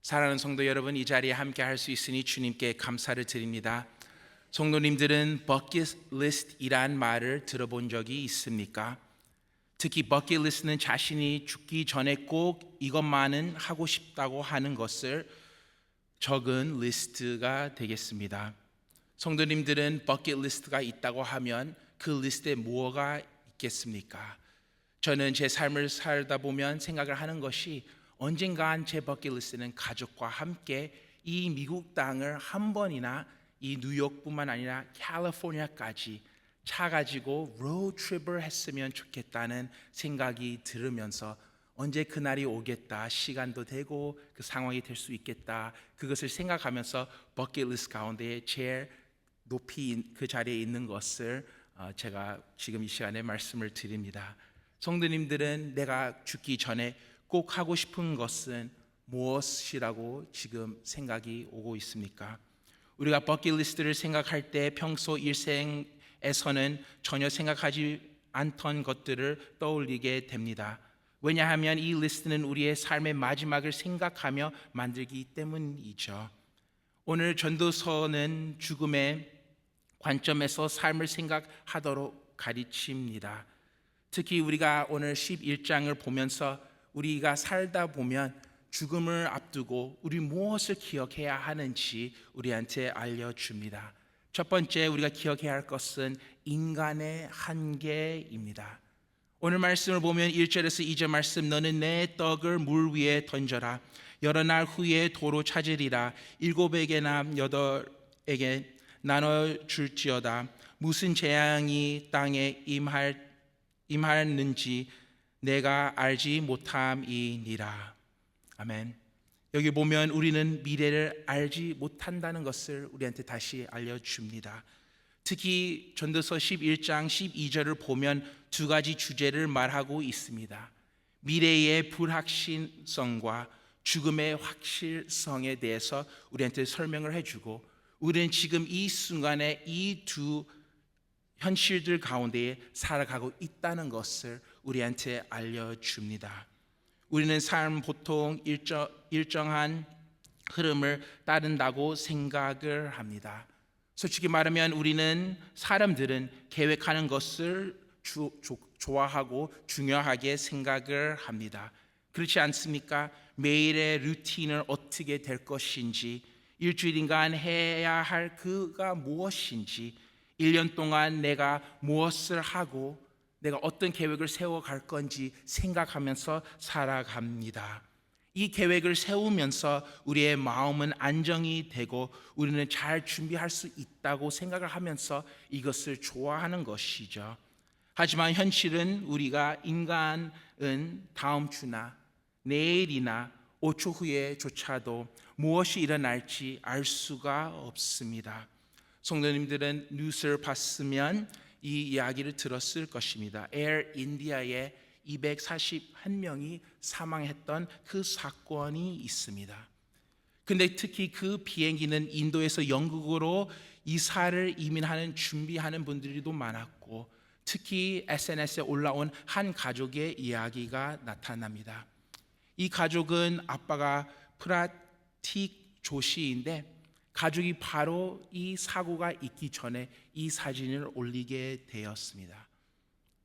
사랑하는 성도 여러분, 이 자리에 함께 할 수 있으니 주님께 감사를 드립니다. 성도님들은 버킷리스트이란 말을 들어본 적이 있습니까? 특히 버킷리스트는 자신이 죽기 전에 꼭 이것만은 하고 싶다고 하는 것을 적은 리스트가 되겠습니다. 성도님들은 버킷리스트가 있다고 하면 그 리스트에 뭐가 있겠습니까? 저는 제 삶을 살다 보면 생각을 하는 것이 언젠간 제 버킷리스트는 가족과 함께 이 미국 땅을 한 번이나 이 뉴욕뿐만 아니라 캘리포니아까지 차 가지고 로드트립을 했으면 좋겠다는 생각이 들으면서 언제 그날이 오겠다, 시간도 되고 그 상황이 될 수 있겠다, 그것을 생각하면서 버킷리스트 가운데 제일 높이 그 자리에 있는 것을 제가 지금 이 시간에 말씀을 드립니다. 성도님들은 내가 죽기 전에 꼭 하고 싶은 것은 무엇이라고 지금 생각이 오고 있습니까? 우리가 버킷리스트를 생각할 때 평소 일생에서는 전혀 생각하지 않던 것들을 떠올리게 됩니다. 왜냐하면 이 리스트는 우리의 삶의 마지막을 생각하며 만들기 때문이죠. 오늘 전도서는 죽음의 관점에서 삶을 생각하도록 가르칩니다. 특히 우리가 오늘 11장을 보면서 우리가 살다 보면 죽음을 앞두고 우리 무엇을 기억해야 하는지 우리한테 알려줍니다. 첫 번째 우리가 기억해야 할 것은 인간의 한계입니다. 오늘 말씀을 보면 1절에서 2절 말씀, 너는 내 떡을 물 위에 던져라. 여러 날 후에 도로 찾으리라. 7에게나 8에게 나눠줄지어다. 무슨 재앙이 땅에 임하는지 내가 알지 못함이니라. 아멘. 여기 보면 우리는 미래를 알지 못한다는 것을 우리한테 다시 알려줍니다. 특히 전도서 11장 12절을 보면 두 가지 주제를 말하고 있습니다. 미래의 불확실성과 죽음의 확실성에 대해서 우리한테 설명을 해주고, 우리는 지금 이 순간에 이 두 현실들 가운데에 살아가고 있다는 것을 우리한테 알려줍니다. 우리는 삶 보통 일정한 흐름을 따른다고 생각을 합니다. 솔직히 말하면 우리는 사람들은 계획하는 것을 좋아하고 중요하게 생각을 합니다. 그렇지 않습니까? 매일의 루틴을 어떻게 될 것인지, 일주일간 해야 할 그가 무엇인지, 1년 동안 내가 무엇을 하고 내가 어떤 계획을 세워갈 건지 생각하면서 살아갑니다. 이 계획을 세우면서 우리의 마음은 안정이 되고 우리는 잘 준비할 수 있다고 생각을 하면서 이것을 좋아하는 것이죠. 하지만 현실은 우리가 인간은 다음 주나 내일이나 5초 후에조차도 무엇이 일어날지 알 수가 없습니다. 성도님들은 뉴스를 봤으면 이 이야기를 들었을 것입니다. 에어 인디아에 241명이 사망했던 그 사건이 있습니다. 근데 특히 그 비행기는 인도에서 영국으로 이사를 이민하는 준비하는 분들도 많았고, 특히 SNS에 올라온 한 가족의 이야기가 나타납니다. 이 가족은 아빠가 프라틱 조시인데 가족이 바로 이 사고가 있기 전에 이 사진을 올리게 되었습니다.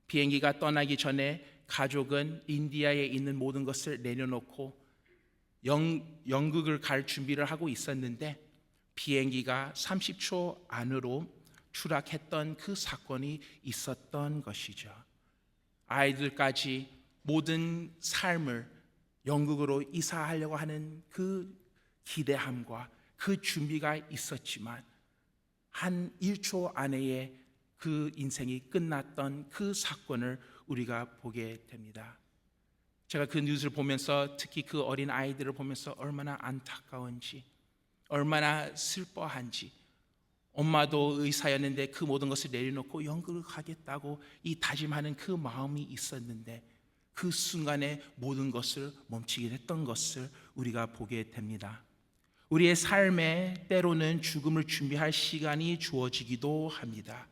비행기가 떠나기 전에 가족은 인디아에 있는 모든 것을 내려놓고 영국을 갈 준비를 하고 있었는데 비행기가 30초 안으로 추락했던 그 사건이 있었던 것이죠. 아이들까지 모든 삶을 영국으로 이사하려고 하는 그 기대함과 그 준비가 있었지만 한 1초 안에 그 인생이 끝났던 그 사건을 우리가 보게 됩니다. 제가 그 뉴스를 보면서 특히 그 어린 아이들을 보면서 얼마나 안타까운지, 얼마나 슬퍼한지, 엄마도 의사였는데 그 모든 것을 내려놓고 영국을 가겠다고 이 다짐하는 그 마음이 있었는데 그 순간에 모든 것을 멈추게 됐던 것을 우리가 보게 됩니다. 우리의 삶에 때로는 죽음을 준비할 시간이 주어지기도 합니다.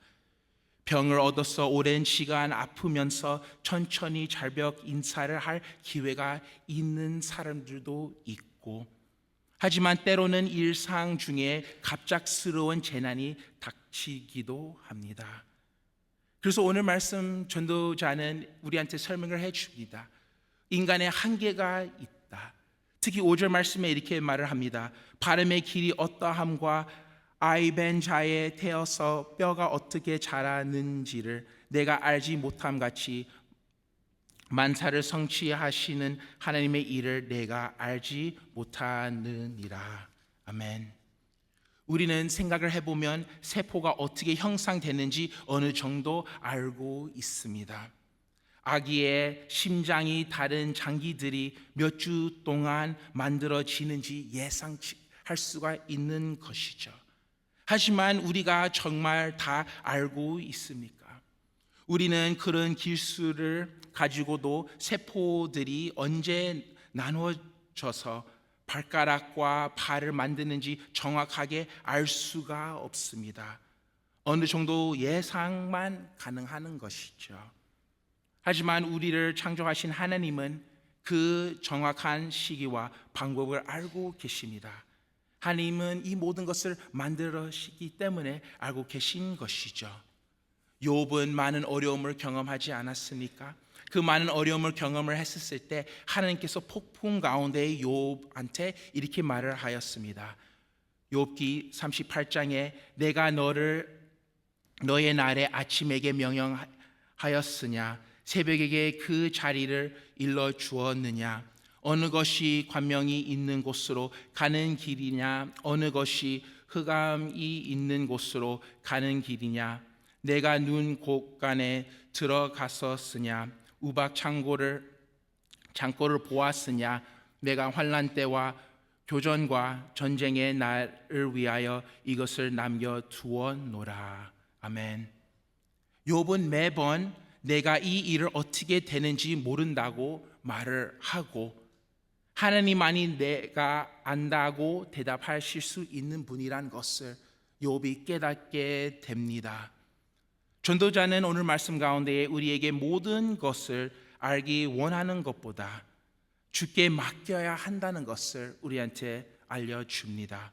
병을 얻어서 오랜 시간 아프면서 천천히 절벽 인사를 할 기회가 있는 사람들도 있고, 하지만 때로는 일상 중에 갑작스러운 재난이 닥치기도 합니다. 그래서 오늘 말씀 전도자는 우리한테 설명을 해줍니다. 인간의 한계가 있다. 특히 5절 말씀에 이렇게 말을 합니다. 바람의 길이 어떠함과 아이벤 자에 태어서 뼈가 어떻게 자라는지를 내가 알지 못함 같이 만사를 성취하시는 하나님의 일을 내가 알지 못하느니라. 아멘. 우리는 생각을 해보면 세포가 어떻게 형성되는지 어느 정도 알고 있습니다. 아기의 심장이 다른 장기들이 몇 주 동안 만들어지는지 예상할 수가 있는 것이죠. 하지만 우리가 정말 다 알고 있습니까? 우리는 그런 기술을 가지고도 세포들이 언제 나누어져서 발가락과 발을 만드는지 정확하게 알 수가 없습니다. 어느 정도 예상만 가능한 것이죠. 하지만 우리를 창조하신 하나님은 그 정확한 시기와 방법을 알고 계십니다. 하나님은 이 모든 것을 만들었기 때문에 알고 계신 것이죠. 욥은 많은 어려움을 경험하지 않았습니까? 그 많은 어려움을 경험을 했었을 때 하나님께서 폭풍 가운데 욥한테 이렇게 말을 하였습니다. 욥기 38장에 내가 너의 날에 아침에게 명령하였으냐 새벽에게 그 자리를 일러 주었느냐 어느 것이 관명이 있는 곳으로 가는 길이냐 어느 것이 흑암이 있는 곳으로 가는 길이냐 내가 눈 곳간에 들어갔었으냐 우박 창고를 보았으냐 내가 환난 때와 교전과 전쟁의 날을 위하여 이것을 남겨 두었노라. 아멘. 욥은 매번 내가 이 일을 어떻게 되는지 모른다고 말을 하고 하나님만이 내가 안다고 대답하실 수 있는 분이란 것을 욥이 깨닫게 됩니다. 전도자는 오늘 말씀 가운데 우리에게 모든 것을 알기 원하는 것보다 주께 맡겨야 한다는 것을 우리한테 알려줍니다.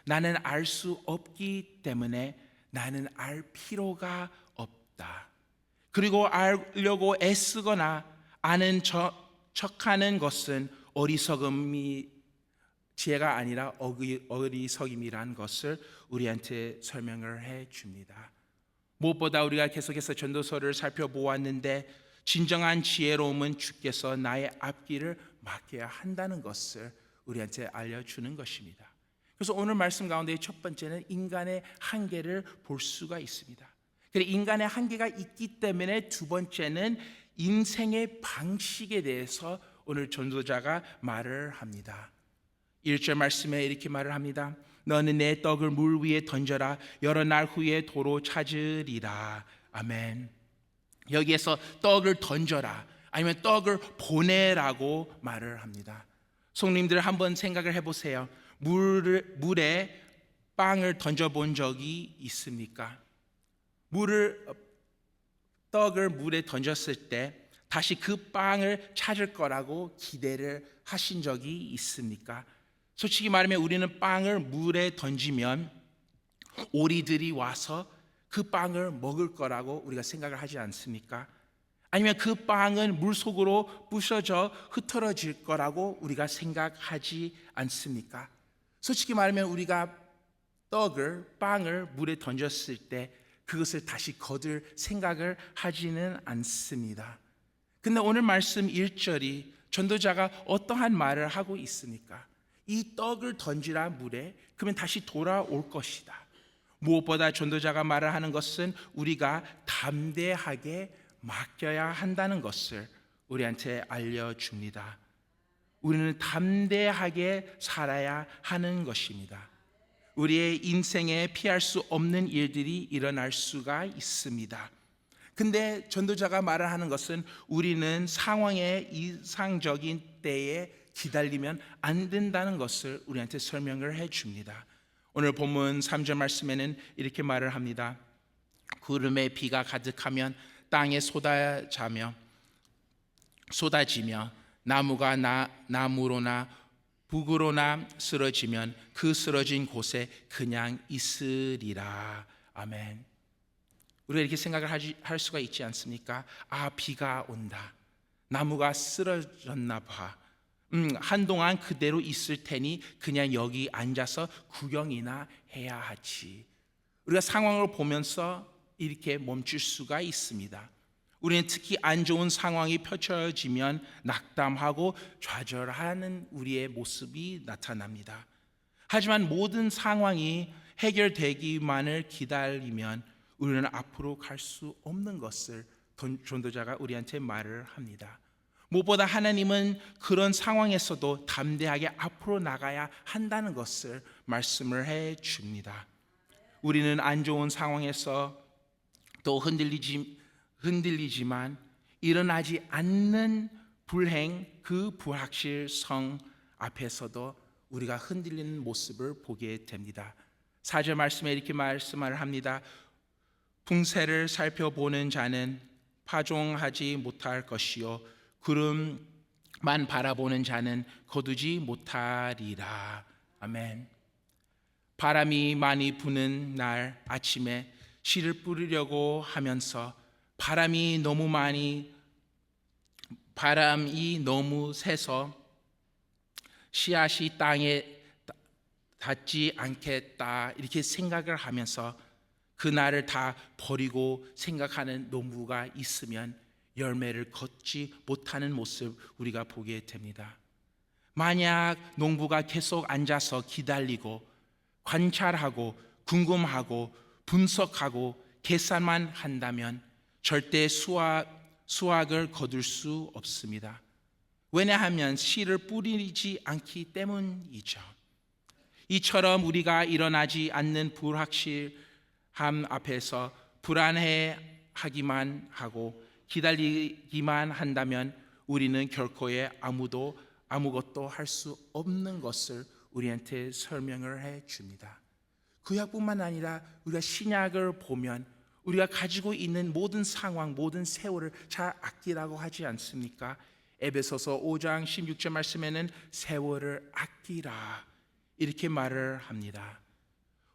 나는 알 수 없기 때문에 나는 알 필요가 없다. 그리고 알려고 애쓰거나 아는 척하는 것은 어리석음이 지혜가 아니라 어리석임이란 것을 우리한테 설명을 해줍니다. 무엇보다 우리가 계속해서 전도서를 살펴보았는데 진정한 지혜로움은 주께서 나의 앞길을 막혀야 한다는 것을 우리한테 알려주는 것입니다. 그래서 오늘 말씀 가운데 첫 번째는 인간의 한계를 볼 수가 있습니다. 그리고 인간의 한계가 있기 때문에 두 번째는 인생의 방식에 대해서 오늘 전도자가 말을 합니다. 1절 말씀에 이렇게 말을 합니다. 너는 내 떡을 물 위에 던져라 여러 날 후에 도로 찾으리라. 아멘. 여기에서 떡을 던져라 아니면 떡을 보내라고 말을 합니다. 성님들 한번 생각을 해보세요. 물에 빵을 던져본 적이 있습니까? 떡을 물에 던졌을 때 다시 그 빵을 찾을 거라고 기대를 하신 적이 있습니까? 솔직히 말하면 우리는 빵을 물에 던지면 오리들이 와서 그 빵을 먹을 거라고 우리가 생각을 하지 않습니까? 아니면 그 빵은 물속으로 부셔져 흩어질 거라고 우리가 생각하지 않습니까? 솔직히 말하면 우리가 빵을 물에 던졌을 때 그것을 다시 거둘 생각을 하지는 않습니다. 근데 오늘 말씀 1절이 전도자가 어떠한 말을 하고 있습니까? 이 떡을 던지라 물에 그러면 다시 돌아올 것이다. 무엇보다 전도자가 말을 하는 것은 우리가 담대하게 맡겨야 한다는 것을 우리한테 알려줍니다. 우리는 담대하게 살아야 하는 것입니다. 우리의 인생에 피할 수 없는 일들이 일어날 수가 있습니다. 근데 전도자가 말을 하는 것은 우리는 상황의 이상적인 때에 기다리면 안 된다는 것을 우리한테 설명을 해줍니다. 오늘 본문 3절 말씀에는 이렇게 말을 합니다. 구름에 비가 가득하면 땅에 쏟아지며 나무가 나무로나 북으로나 쓰러지면 그 쓰러진 곳에 그냥 있으리라. 아멘. 우리가 이렇게 생각을 할 수가 있지 않습니까? 아, 비가 온다. 나무가 쓰러졌나 봐. 한동안 그대로 있을 테니 그냥 여기 앉아서 구경이나 해야 하지. 우리가 상황을 보면서 이렇게 멈출 수가 있습니다. 우리는 특히 안 좋은 상황이 펼쳐지면 낙담하고 좌절하는 우리의 모습이 나타납니다. 하지만 모든 상황이 해결되기만을 기다리면 우리는 앞으로 갈 수 없는 것을 전도자가 우리한테 말을 합니다. 무엇보다 하나님은 그런 상황에서도 담대하게 앞으로 나가야 한다는 것을 말씀을 해 줍니다. 우리는 안 좋은 상황에서 또 흔들리지만 일어나지 않는 불행, 그 불확실성 앞에서도 우리가 흔들리는 모습을 보게 됩니다. 4절 말씀에 이렇게 말씀을 합니다. 풍세를 살펴보는 자는 파종하지 못할 것이요 구름만 바라보는 자는 거두지 못하리라. 아멘. 바람이 많이 부는 날 아침에 씨를 뿌리려고 하면서 바람이 너무 세서 씨앗이 땅에 닿지 않겠다 이렇게 생각을 하면서 그날을 다 버리고 생각하는 농부가 있으면 열매를 걷지 못하는 모습 우리가 보게 됩니다. 만약 농부가 계속 앉아서 기다리고 관찰하고 궁금하고 분석하고 계산만 한다면 절대 수확을 거둘 수 없습니다. 왜냐하면 씨를 뿌리지 않기 때문이죠. 이처럼 우리가 일어나지 않는 불확실함 앞에서 불안해하기만 하고 기다리기만 한다면 우리는 결코에 아무것도 할 수 없는 것을 우리한테 설명을 해 줍니다. 구약뿐만 아니라 우리가 신약을 보면 우리가 가지고 있는 모든 상황, 모든 세월을 잘 아끼라고 하지 않습니까? 에베소서 5장 16절 말씀에는 세월을 아끼라 이렇게 말을 합니다.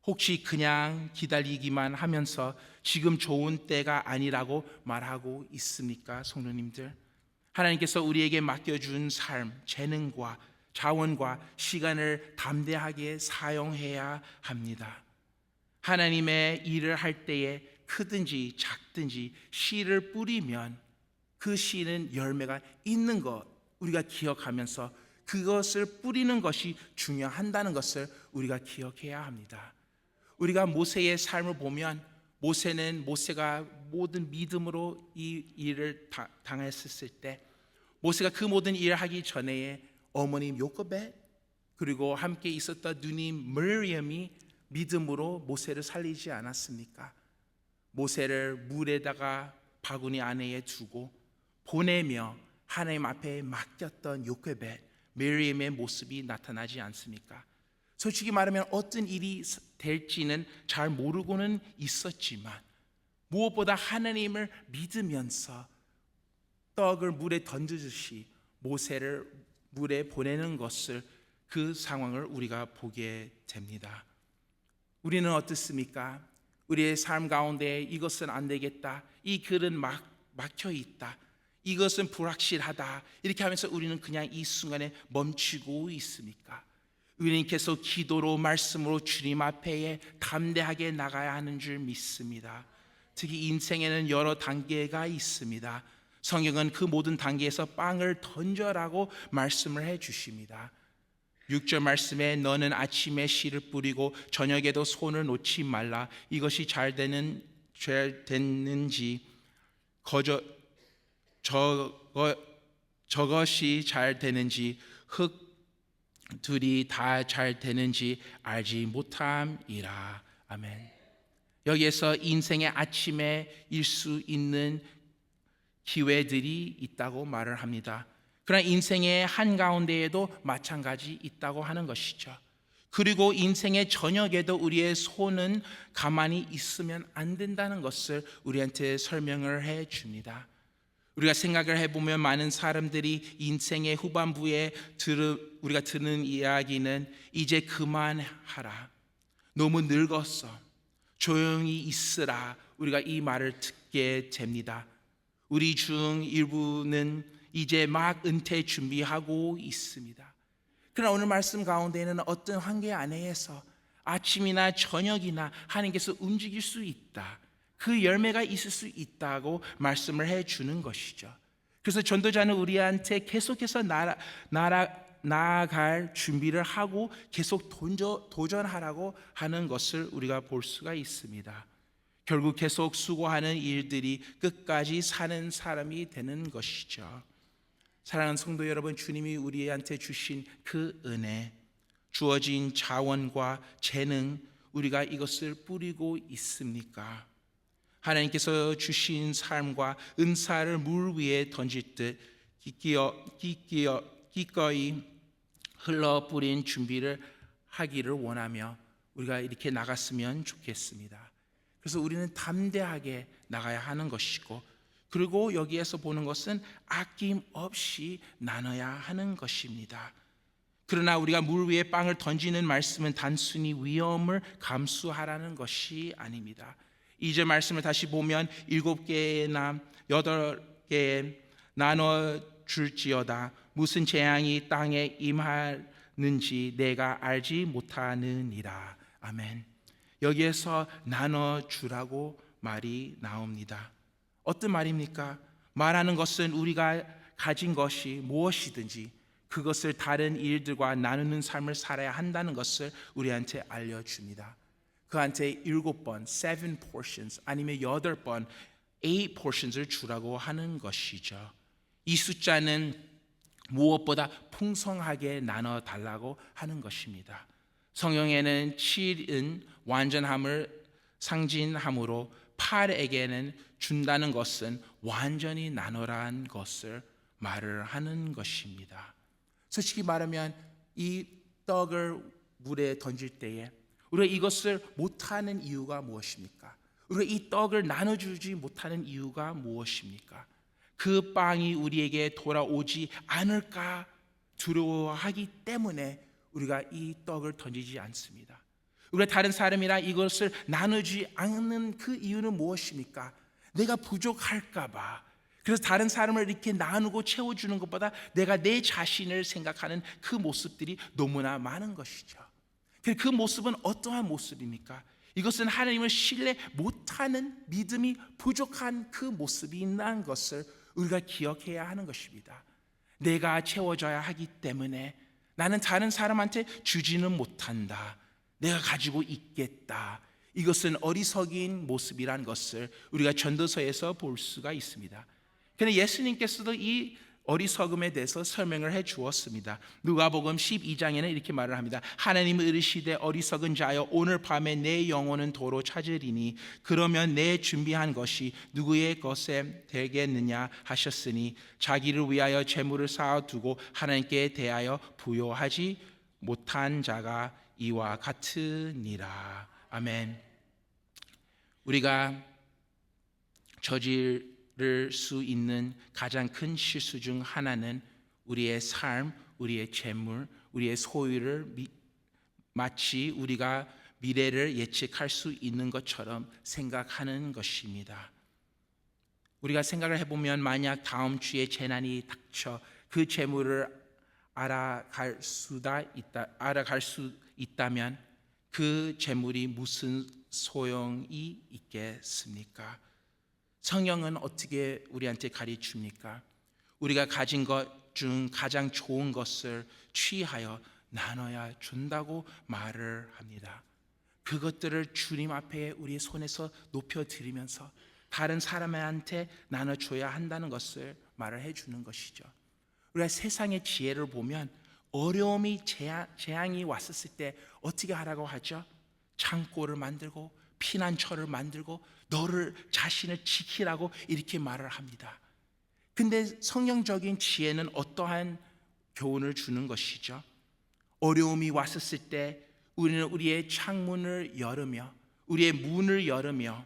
혹시 그냥 기다리기만 하면서 지금 좋은 때가 아니라고 말하고 있습니까, 성도님들? 하나님께서 우리에게 맡겨준 삶, 재능과 자원과 시간을 담대하게 사용해야 합니다. 하나님의 일을 할 때에 크든지 작든지 씨를 뿌리면 그 씨는 열매가 있는 것 우리가 기억하면서 그것을 뿌리는 것이 중요하다는 것을 우리가 기억해야 합니다. 우리가 모세의 삶을 보면 모세가 모든 믿음으로 이 일을 당했을 때 모세가 그 모든 일을 하기 전에 어머님 요코벳 그리고 함께 있었던 누님 미리암이 믿음으로 모세를 살리지 않았습니까? 모세를 물에다가 바구니 안에 두고 보내며 하나님 앞에 맡겼던 요코벳 미리암의 모습이 나타나지 않습니까? 솔직히 말하면 어떤 일이 될지는 잘 모르고는 있었지만 무엇보다 하나님을 믿으면서 떡을 물에 던지듯이 모세를 물에 보내는 것을 그 상황을 우리가 보게 됩니다. 우리는 어떻습니까? 우리의 삶 가운데 이것은 안 되겠다. 이 길은 막혀 있다. 이것은 불확실하다. 이렇게 하면서 우리는 그냥 이 순간에 멈추고 있습니까? 우리는 계속 기도로 말씀으로 주님 앞에 담대하게 나가야 하는 줄 믿습니다. 특히 인생에는 여러 단계가 있습니다. 성경은 그 모든 단계에서 빵을 던져라고 말씀을 해 주십니다. 6절 말씀에 너는 아침에 씨를 뿌리고 저녁에도 손을 놓지 말라. 이것이 잘 됐는지 저것이 잘 되는지 흙들이 다 잘 되는지 알지 못함이라. 아멘. 여기에서 인생의 아침에 일 수 있는 기회들이 있다고 말을 합니다. 그러나 인생의 한가운데에도 마찬가지 있다고 하는 것이죠. 그리고 인생의 저녁에도 우리의 손은 가만히 있으면 안 된다는 것을 우리한테 설명을 해 줍니다. 우리가 생각을 해보면 많은 사람들이 인생의 후반부에 우리가 듣는 이야기는 이제 그만하라, 너무 늙었어, 조용히 있으라, 우리가 이 말을 듣게 됩니다. 우리 중 일부는 이제 막 은퇴 준비하고 있습니다. 그러나 오늘 말씀 가운데는 어떤 환경 안에서 아침이나 저녁이나 하나님께서 움직일 수 있다, 그 열매가 있을 수 있다고 말씀을 해주는 것이죠. 그래서 전도자는 우리한테 계속해서 나아갈 준비를 하고 계속 도전하라고 하는 것을 우리가 볼 수가 있습니다. 결국 계속 수고하는 일들이 끝까지 사는 사람이 되는 것이죠. 사랑하는 성도 여러분, 주님이 우리한테 주신 그 은혜, 주어진 자원과 재능, 우리가 이것을 뿌리고 있습니까? 하나님께서 주신 삶과 은사를 물 위에 던질 듯 기꺼이 흘러 뿌린 준비를 하기를 원하며 우리가 이렇게 나갔으면 좋겠습니다. 그래서 우리는 담대하게 나가야 하는 것이고, 그리고 여기에서 보는 것은 아낌없이 나눠야 하는 것입니다. 그러나 우리가 물 위에 빵을 던지는 말씀은 단순히 위험을 감수하라는 것이 아닙니다. 2절 말씀을 다시 보면 7개나 8개 나눠 줄지어다 무슨 재앙이 땅에 임하는지 내가 알지 못하느니라. 아멘. 여기에서 나눠주라고 말이 나옵니다. 어떤 말입니까? 말하는 것은 우리가 가진 것이 무엇이든지 그것을 다른 일들과 나누는 삶을 살아야 한다는 것을 우리한테 알려줍니다. 그한테 7번, 7 portions 아니면 8번, 8 portions을 주라고 하는 것이죠. 이 숫자는 무엇보다 풍성하게 나눠 달라고 하는 것입니다. 성경에는 7은 완전함을 상징하므로 8에게는 준다는 것은 완전히 나눠라는 것을 말을 하는 것입니다. 솔직히 말하면 이 떡을 물에 던질 때에 우리가 이것을 못하는 이유가 무엇입니까? 우리가 이 떡을 나눠주지 못하는 이유가 무엇입니까? 그 빵이 우리에게 돌아오지 않을까 두려워하기 때문에 우리가 이 떡을 던지지 않습니다. 우리가 다른 사람이랑 이것을 나누지 않는 그 이유는 무엇입니까? 내가 부족할까 봐. 그래서 다른 사람을 이렇게 나누고 채워주는 것보다 내가 내 자신을 생각하는 그 모습들이 너무나 많은 것이죠. 그 모습은 어떠한 모습입니까? 이것은 하나님을 신뢰 못하는 믿음이 부족한 그 모습이 있는 것을 우리가 기억해야 하는 것입니다. 내가 채워져야 하기 때문에 나는 다른 사람한테 주지는 못한다. 내가 가지고 있겠다. 이것은 어리석인 모습이라는 것을 우리가 전도서에서 볼 수가 있습니다. 그런데 예수님께서도 이 어리석음에 대해서 설명을 해 주었습니다. 누가복음 12장에는 이렇게 말을 합니다. 하나님은 이르시되 어리석은 자여 오늘 밤에 내 영혼은 도로 찾으리니 그러면 내 준비한 것이 누구의 것에 되겠느냐 하셨으니 자기를 위하여 재물을 쌓아두고 하나님께 대하여 부요하지 못한 자가 이와 같으니라. 아멘. 우리가 저지를 수 있는 가장 큰 실수 중 하나는 우리의 삶, 우리의 재물, 우리의 소유를 마치 우리가 미래를 예측할 수 있는 것처럼 생각하는 것입니다. 우리가 생각을 해보면 만약 다음 주에 재난이 닥쳐 그 재물을 알아갈 수 있다면 그 재물이 무슨 소용이 있겠습니까? 성경은 어떻게 우리한테 가르칩니까? 우리가 가진 것 중 가장 좋은 것을 취하여 나눠야 준다고 말을 합니다. 그것들을 주님 앞에 우리의 손에서 높여드리면서 다른 사람한테 나눠줘야 한다는 것을 말을 해주는 것이죠. 우리가 세상의 지혜를 보면 어려움이 재앙이 왔었을 때 어떻게 하라고 하죠? 창고를 만들고 피난처를 만들고 너를 자신을 지키라고 이렇게 말을 합니다. 근데 성경적인 지혜는 어떠한 교훈을 주는 것이죠? 어려움이 왔었을 때 우리는 우리의 창문을 열으며 우리의 문을 열으며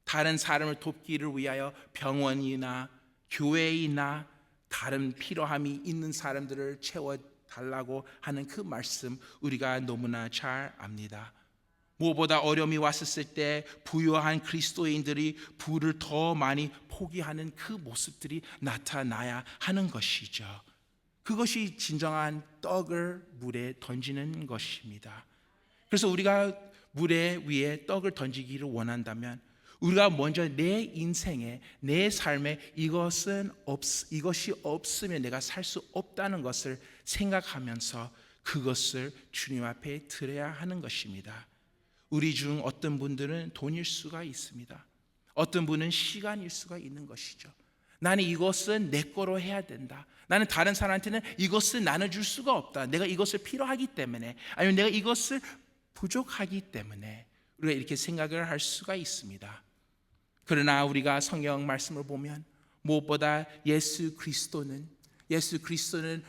다른 사람을 돕기를 위하여 병원이나 교회이나 다른 필요함이 있는 사람들을 채워달라고 하는 그 말씀 우리가 너무나 잘 압니다. 무엇보다 어려움이 왔었을 때 부유한 그리스도인들이 부를 더 많이 포기하는 그 모습들이 나타나야 하는 것이죠. 그것이 진정한 떡을 물에 던지는 것입니다. 그래서 우리가 물에 위에 떡을 던지기를 원한다면 우리가 먼저 내 인생에, 내 삶에 이것이 없으면 내가 살 수 없다는 것을 생각하면서 그것을 주님 앞에 드려야 하는 것입니다. 우리 중 어떤 분들은 돈일 수가 있습니다. 어떤 분은 시간일 수가 있는 것이죠. 나는 이것은 내 거로 해야 된다. 나는 다른 사람한테는 이것을 나눠줄 수가 없다. 내가 이것을 필요하기 때문에, 아니면 내가 이것을 부족하기 때문에 우리가 이렇게 생각을 할 수가 있습니다. 그러나 우리가 성경 말씀을 보면 무엇보다 예수 그리스도는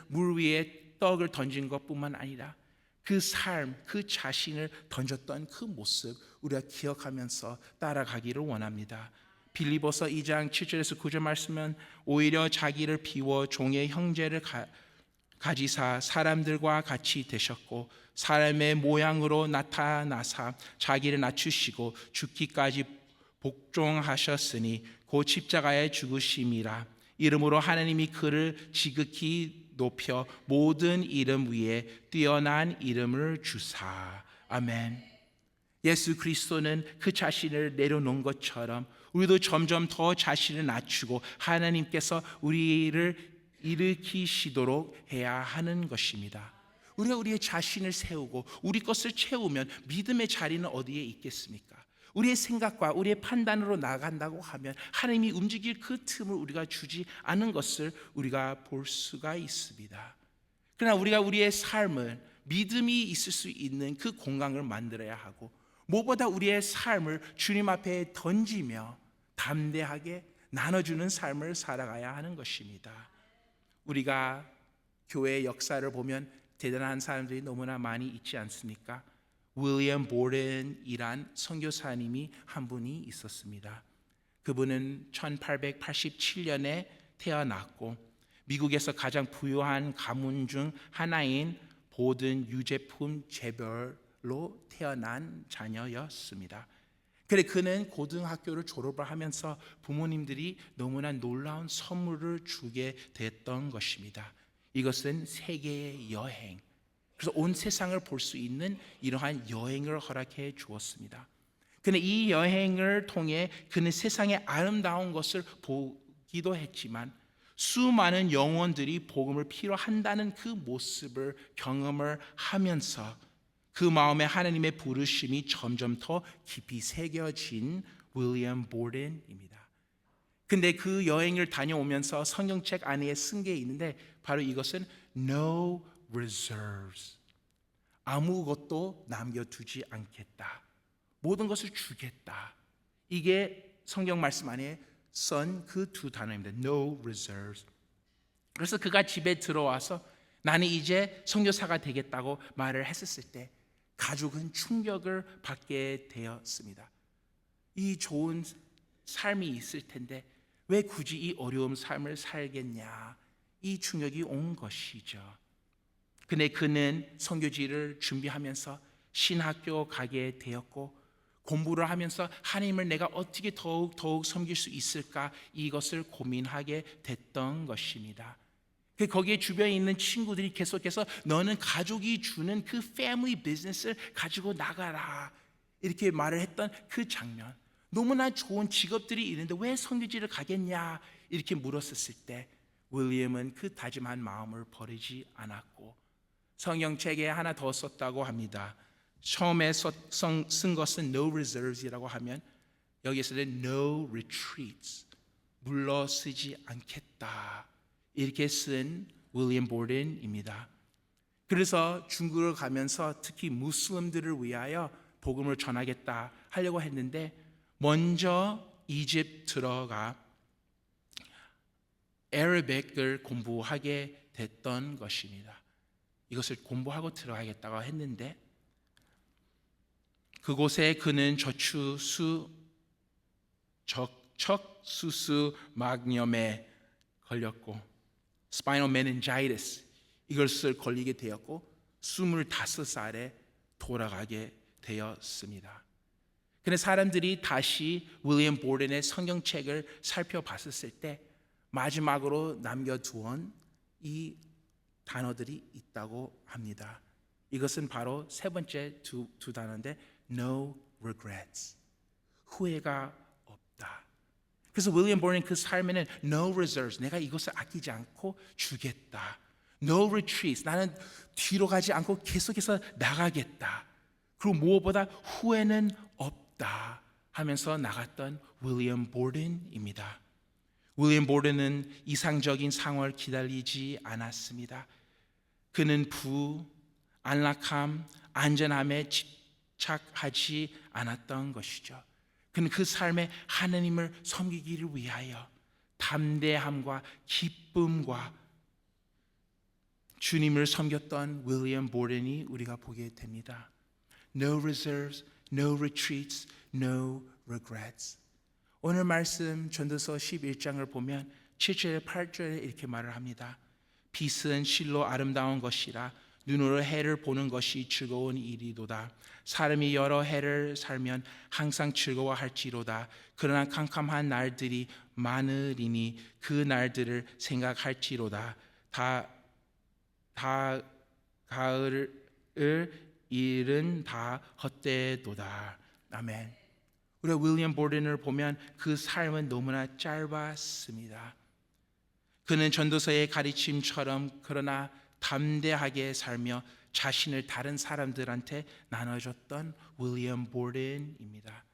물 위에 떡을 던진 것뿐만 아니라 그 삶, 그 자신을 던졌던 그 모습 우리가 기억하면서 따라가기를 원합니다. 빌립보서 2장 7절에서 9절 말씀은 오히려 자기를 비워 종의 형제를 가지사 사람들과 같이 되셨고 사람의 모양으로 나타나사 자기를 낮추시고 죽기까지 복종하셨으니 곧 십자가에 죽으심이라. 이름으로 하나님이 그를 지극히 높여 모든 이름 위에 뛰어난 이름을 주사. 아멘. 예수 그리스도는 그 자신을 내려놓은 것처럼 우리도 점점 더 자신을 낮추고 하나님께서 우리를 일으키시도록 해야 하는 것입니다. 우리가 우리의 자신을 세우고 우리 것을 채우면 믿음의 자리는 어디에 있겠습니까? 우리의 생각과 우리의 판단으로 나간다고 하면 하나님이 움직일 그 틈을 우리가 주지 않은 것을 우리가 볼 수가 있습니다. 그러나 우리가 우리의 삶을 믿음이 있을 수 있는 그 공간을 만들어야 하고 무엇보다 우리의 삶을 주님 앞에 던지며 담대하게 나눠주는 삶을 살아가야 하는 것입니다. 우리가 교회의 역사를 보면 대단한 사람들이 너무나 많이 있지 않습니까? 윌리엄 보렌이란 선교사님이 한 분이 있었습니다. 그분은 1887년에 태어났고 미국에서 가장 부유한 가문 중 하나인 보든 유제품 재벌로 태어난 자녀였습니다. 그래 그는 고등학교를 졸업을 하면서 부모님들이 너무나 놀라운 선물을 주게 됐던 것입니다. 이것은 세계의 여행, 그래서 온 세상을 볼 수 있는 이러한 여행을 허락해 주었습니다. 그는 이 여행을 통해 그는 세상의 아름다운 것을 보기도 했지만 수많은 영혼들이 복음을 필요한다는 그 모습을 경험을 하면서 그 마음에 하나님의 부르심이 점점 더 깊이 새겨진 윌리엄 보렌입니다. 근데 그 여행을 다녀오면서 성경책 안에 쓴 게 있는데 바로 이것은 No reserves. 아무것도 남겨두지 않겠다. 모든 것을 주겠다. 이게 성경 말씀 안에 쓴 그 두 단어입니다. No reserves. 그래서 그가 집에 들어와서 나는 이제 선교사가 되겠다고 말을 했었을 때 가족은 충격을 받게 되었습니다. 이 좋은 삶이 있을 텐데 왜 굳이 이 어려운 삶을 살겠냐? 이 충격이 온 것이죠. 근데 그는 선교지를 준비하면서 신학교 가게 되었고 공부를 하면서 하나님을 내가 어떻게 더욱 섬길 수 있을까 이것을 고민하게 됐던 것입니다. 거기에 주변에 있는 친구들이 계속해서 너는 가족이 주는 그 패밀리 비즈니스를 가지고 나가라 이렇게 말을 했던 그 장면, 너무나 좋은 직업들이 있는데 왜 선교지를 가겠냐 이렇게 물었었을 때 윌리엄은 그 다짐한 마음을 버리지 않았고 성경책에 하나 더 썼다고 합니다. 처음에 쓴 것은 No reserves이라고 하면 여기서는 No retreats, 물러서지 않겠다 이렇게 쓴 윌리엄 보렌입니다. 그래서 중국을 가면서 특히 무슬림들을 위하여 복음을 전하겠다 하려고 했는데 먼저 이집트 들어가 아라빅을 공부하게 됐던 것입니다. 이것을 공부하고 들어가겠다고 했는데 그곳에 그는 척수수 막염에 걸렸고 spinal meningitis 이것을 걸리게 되었고 25살에 돌아가게 되었습니다. 그런데 사람들이 다시 윌리엄 보든의 성경책을 살펴봤을 때 마지막으로 남겨두은 이 단어들이 있다고 합니다. 이것은 바로 세 번째 두 단어인데 no regrets. 후회가 없다. 그래서 윌리엄 보든은 그 삶에는 no reserves. 내가 이것을 아끼지 않고 주겠다. No retreats. 나는 뒤로 가지 않고 계속해서 나가겠다. 그리고 무엇보다 후회는 없다 하면서 나갔던 윌리엄 보든입니다. 윌리엄 보든은 이상적인 상황을 기다리지 않았습니다. 그는 안락함, 안전함에 집착하지 않았던 것이죠. 그는 그 삶에 하나님을 섬기기를 위하여 담대함과 기쁨과 주님을 섬겼던 윌리엄 보든이 우리가 보게 됩니다. No reserves, no retreats, no regrets. 오늘 말씀 전도서 11장을 보면 7절 8절에 이렇게 말을 합니다. 빛은 실로 아름다운 것이라 눈으로 해를 보는 것이 즐거운 일이도다. 사람이 여러 해를 살면 항상 즐거워할지로다. 그러나 캄캄한 날들이 많으리니 그 날들을 생각할지로다. 가을을 일은 다 헛되도다. 아멘. 우리가 윌리엄 보든을 보면 그 삶은 너무나 짧았습니다. 그는 전도서의 가르침처럼 그러나 담대하게 살며 자신을 다른 사람들한테 나눠줬던 윌리엄 보든입니다.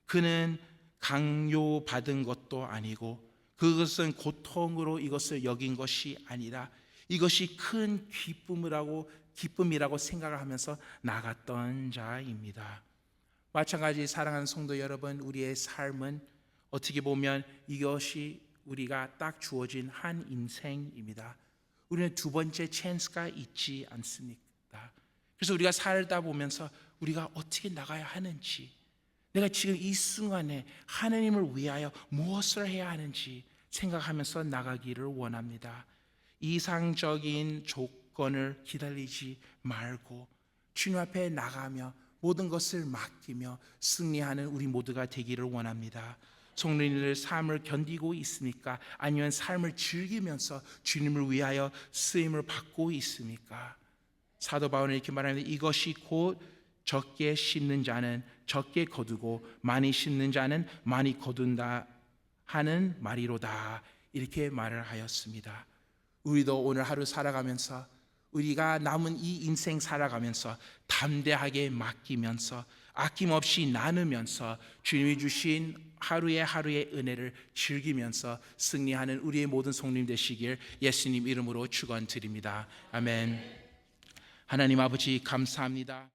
그는 강요받은 것도 아니고 그것은 고통으로 이것을 여긴 것이 아니라 이것이 큰 기쁨이라고 생각을 하면서 나갔던 자입니다. 마찬가지 사랑하는 성도 여러분, 우리의 삶은 어떻게 보면 이것이 우리가 딱 주어진 한 인생입니다. 우리는 두 번째 찬스가 있지 않습니까? 그래서 우리가 살다 보면서 우리가 어떻게 나가야 하는지, 내가 지금 이 순간에 하나님을 위하여 무엇을 해야 하는지 생각하면서 나가기를 원합니다. 이상적인 조건을 기다리지 말고 주님 앞에 나가며 모든 것을 맡기며 승리하는 우리 모두가 되기를 원합니다. 성도님들 삶을 견디고 있습니까? 아니면 삶을 즐기면서 주님을 위하여 쓰임을 받고 있습니까? 사도 바울은 이렇게 말합니다. 이것이 곧 적게 심는 자는 적게 거두고 많이 심는 자는 많이 거둔다 하는 말이로다. 이렇게 말을 하였습니다. 우리도 오늘 하루 살아가면서 우리가 남은 이 인생 살아가면서 담대하게 맡기면서 아낌없이 나누면서 주님이 주신 하루의 은혜를 즐기면서 승리하는 우리의 모든 성도님 되시길 예수님 이름으로 축원드립니다. 아멘. 하나님 아버지 감사합니다.